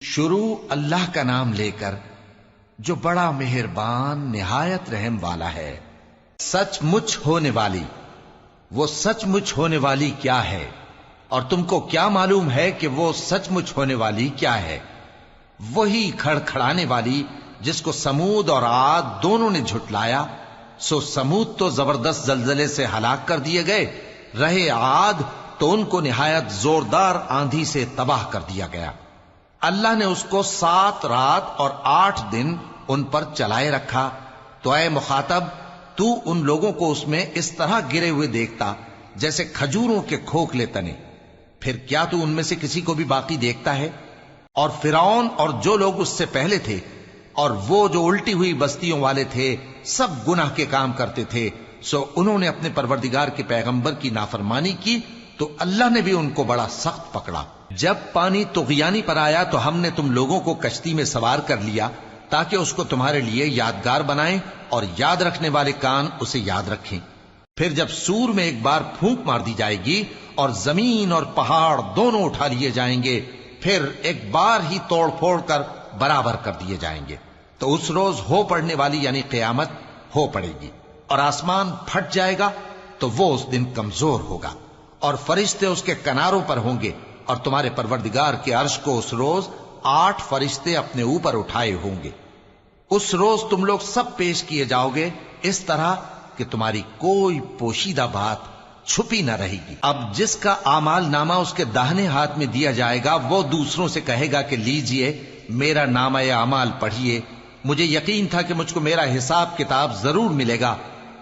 شروع اللہ کا نام لے کر جو بڑا مہربان نہایت رحم والا ہے۔ سچ مچ ہونے والی، وہ سچ مچ ہونے والی کیا ہے؟ اور تم کو کیا معلوم ہے کہ وہ سچ مچ ہونے والی کیا ہے؟ وہی کھڑکھڑانے والی جس کو سمود اور عاد دونوں نے جھٹلایا۔ سو سمود تو زبردست زلزلے سے ہلاک کر دیے گئے، رہے عاد تو ان کو نہایت زوردار آندھی سے تباہ کر دیا گیا۔ اللہ نے اس کو 7 رات اور 8 دن ان پر چلائے رکھا۔ تو اے مخاطب، تو ان لوگوں کو اس میں اس طرح گرے ہوئے دیکھتا جیسے کھجوروں کے کھوکھلے تنے، پھر کیا تو ان میں سے کسی کو بھی باقی دیکھتا ہے؟ اور فرعون اور جو لوگ اس سے پہلے تھے اور وہ جو الٹی ہوئی بستیوں والے تھے، سب گناہ کے کام کرتے تھے، سو انہوں نے اپنے پروردگار کے پیغمبر کی نافرمانی کی تو اللہ نے بھی ان کو بڑا سخت پکڑا۔ جب پانی طغیانی پر آیا تو ہم نے تم لوگوں کو کشتی میں سوار کر لیا تاکہ اس کو تمہارے لیے یادگار بنائیں اور یاد رکھنے والے کان اسے یاد رکھیں۔ پھر جب سور میں ایک بار پھونک مار دی جائے گی اور زمین اور پہاڑ دونوں اٹھا لیے جائیں گے، پھر ایک بار ہی توڑ پھوڑ کر برابر کر دیے جائیں گے، تو اس روز ہو پڑنے والی یعنی قیامت ہو پڑے گی، اور آسمان پھٹ جائے گا تو وہ اس دن کمزور ہوگا، اور فرشتے اس کے کناروں پر ہوں گے، اور تمہارے پروردگار کے عرش کو اس روز 8 فرشتے اپنے اوپر اٹھائے ہوں گے۔ اس روز تم لوگ سب پیش کیے جاؤ گے اس طرح کہ تمہاری کوئی پوشیدہ بات چھپی نہ رہے گی۔ اب جس کا اعمال نامہ اس کے داہنے ہاتھ میں دیا جائے گا، وہ دوسروں سے کہے گا کہ لیجئے میرا نامہ اعمال پڑھیے، مجھے یقین تھا کہ مجھ کو میرا حساب کتاب ضرور ملے گا۔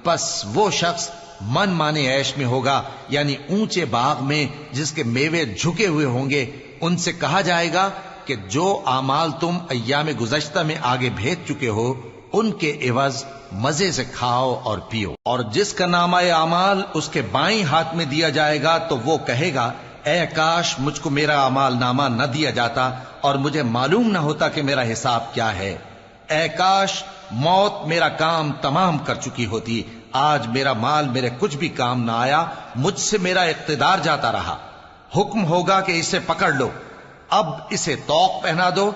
پس وہ شخص من مانے عیش میں ہوگا، یعنی اونچے باغ میں جس کے میوے جھکے ہوئے ہوں گے۔ ان سے کہا جائے گا کہ جو اعمال تم ایام گزشتہ میں آگے بھیج چکے ہو، ان کے عوض مزے سے کھاؤ اور پیو۔ اور جس کا نامہ اعمال اس کے بائیں ہاتھ میں دیا جائے گا تو وہ کہے گا، اے کاش مجھ کو میرا اعمال نامہ نہ دیا جاتا اور مجھے معلوم نہ ہوتا کہ میرا حساب کیا ہے۔ اے کاش موت میرا کام تمام کر چکی ہوتی، آج میرا مال میرے کچھ بھی کام نہ آیا، مجھ سے میرا اقتدار جاتا رہا۔ حکم ہوگا کہ اسے پکڑ لو، اب اسے طوق پہنا دو،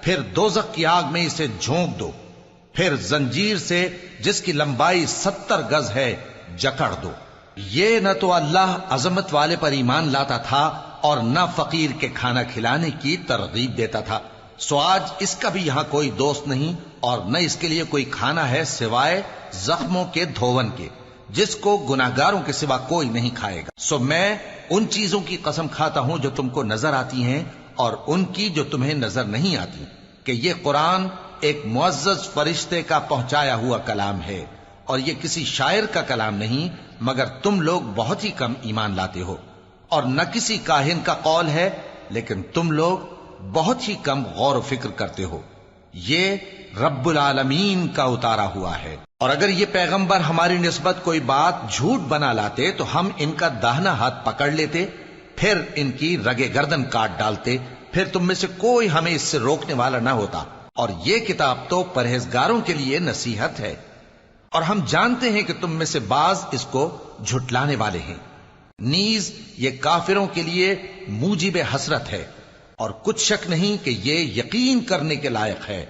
پھر دوزخ کی آگ میں اسے جھونک دو، پھر زنجیر سے جس کی لمبائی 70 گز ہے جکڑ دو۔ یہ نہ تو اللہ عظمت والے پر ایمان لاتا تھا اور نہ فقیر کے کھانا کھلانے کی ترغیب دیتا تھا، سو آج اس کا بھی یہاں کوئی دوست نہیں اور نہ اس کے لیے کوئی کھانا ہے سوائے زخموں کے دھون کے، جس کو گناہگاروں کے سوا کوئی نہیں کھائے گا۔ سو میں ان چیزوں کی قسم کھاتا ہوں جو تم کو نظر آتی ہیں اور ان کی جو تمہیں نظر نہیں آتی، کہ یہ قرآن ایک معزز فرشتے کا پہنچایا ہوا کلام ہے، اور یہ کسی شاعر کا کلام نہیں، مگر تم لوگ بہت ہی کم ایمان لاتے ہو، اور نہ کسی کاہن کا قول ہے، لیکن تم لوگ بہت ہی کم غور و فکر کرتے ہو۔ یہ رب العالمین کا اتارا ہوا ہے۔ اور اگر یہ پیغمبر ہماری نسبت کوئی بات جھوٹ بنا لاتے تو ہم ان کا داہنا ہاتھ پکڑ لیتے، پھر ان کی رگے گردن کاٹ ڈالتے، پھر تم میں سے کوئی ہمیں اس سے روکنے والا نہ ہوتا۔ اور یہ کتاب تو پرہیزگاروں کے لیے نصیحت ہے، اور ہم جانتے ہیں کہ تم میں سے بعض اس کو جھٹلانے والے ہیں۔ نیز یہ کافروں کے لیے موجب حسرت ہے، اور کچھ شک نہیں کہ یہ یقین کرنے کے لائق ہے۔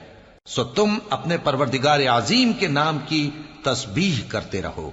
سو تم اپنے پروردگار عظیم کے نام کی تسبیح کرتے رہو۔